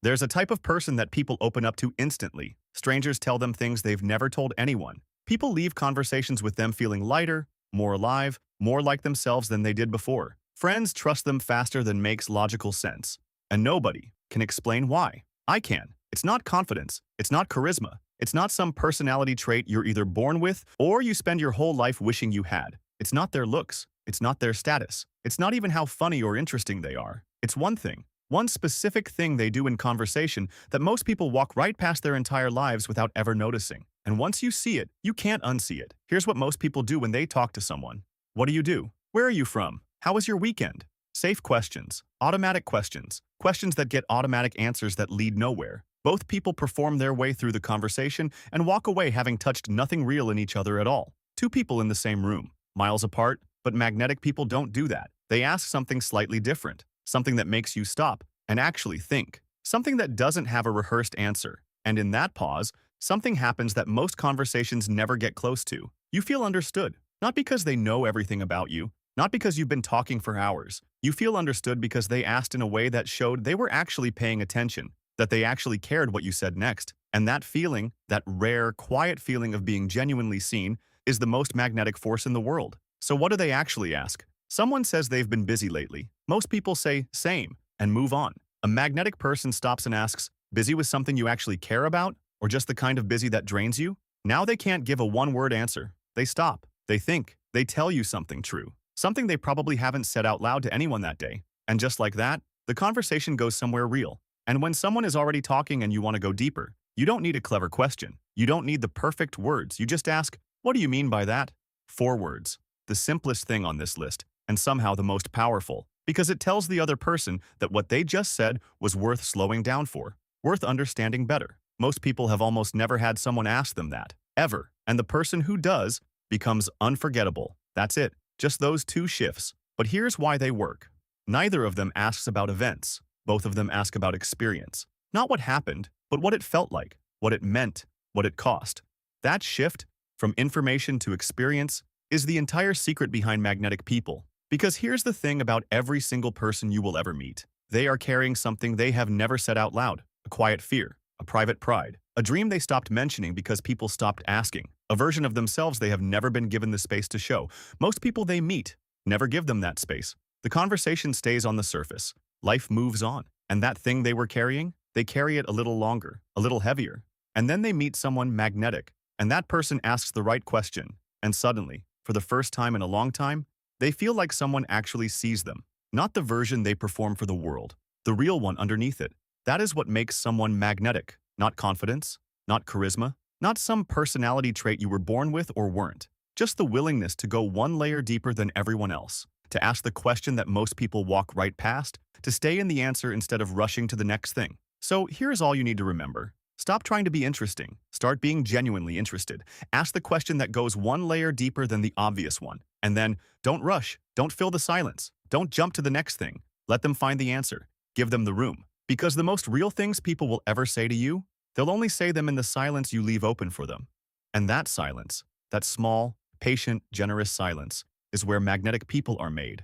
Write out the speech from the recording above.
There's a type of person that people open up to instantly. Strangers tell them things they've never told anyone. People leave conversations with them feeling lighter, more alive, more like themselves than they did before. Friends trust them faster than makes logical sense. And nobody can explain why. I can. It's not confidence. It's not charisma. It's not some personality trait you're either born with or you spend your whole life wishing you had. It's not their looks. It's not their status. It's not even how funny or interesting they are. It's one thing. One specific thing they do in conversation that most people walk right past their entire lives without ever noticing. And once you see it, you can't unsee it. Here's what most people do when they talk to someone. What do you do? Where are you from? How was your weekend? Safe questions, automatic questions, questions that get automatic answers that lead nowhere. Both people perform their way through the conversation and walk away having touched nothing real in each other at all. Two people in the same room, miles apart, but magnetic people don't do that. They ask something slightly different, something that makes you stop and actually think, something that doesn't have a rehearsed answer. And in that pause, something happens that most conversations never get close to. You feel understood, not because they know everything about you, not because you've been talking for hours. You feel understood because they asked in a way that showed they were actually paying attention, that they actually cared what you said next. And that feeling, that rare, quiet feeling of being genuinely seen, is the most magnetic force in the world. So what do they actually ask? Someone says they've been busy lately. Most people say, same, and move on. A magnetic person stops and asks, busy with something you actually care about? Or just the kind of busy that drains you? Now they can't give a one-word answer. They stop. They think. They tell you something true. Something they probably haven't said out loud to anyone that day. And just like that, the conversation goes somewhere real. And when someone is already talking and you want to go deeper, you don't need a clever question. You don't need the perfect words. You just ask, what do you mean by that? 4 words. The simplest thing on this list, and somehow the most powerful, because it tells the other person that what they just said was worth slowing down for, worth understanding better. Most people have almost never had someone ask them that, ever. And the person who does becomes unforgettable. That's it. Just those 2 shifts. But here's why they work. Neither of them asks about events. Both of them ask about experience. Not what happened, but what it felt like, what it meant, what it cost. That shift, from information to experience, is the entire secret behind magnetic people. Because here's the thing about every single person you will ever meet. They are carrying something they have never said out loud. A quiet fear, a private pride, a dream they stopped mentioning because people stopped asking, a version of themselves they have never been given the space to show. Most people they meet never give them that space. The conversation stays on the surface. Life moves on. And that thing they were carrying, they carry it a little longer, a little heavier. And then they meet someone magnetic, and that person asks the right question. And suddenly, for the first time in a long time, they feel like someone actually sees them. Not the version they perform for the world, the real one underneath it. That is what makes someone magnetic. Not confidence, not charisma, not some personality trait you were born with or weren't. Just the willingness to go one layer deeper than everyone else. To ask the question that most people walk right past, to stay in the answer instead of rushing to the next thing. So here's all you need to remember. Stop trying to be interesting. Start being genuinely interested. Ask the question that goes one layer deeper than the obvious one. And then, don't rush. Don't fill the silence. Don't jump to the next thing. Let them find the answer. Give them the room. Because the most real things people will ever say to you, they'll only say them in the silence you leave open for them. And that silence, that small, patient, generous silence, is where magnetic people are made.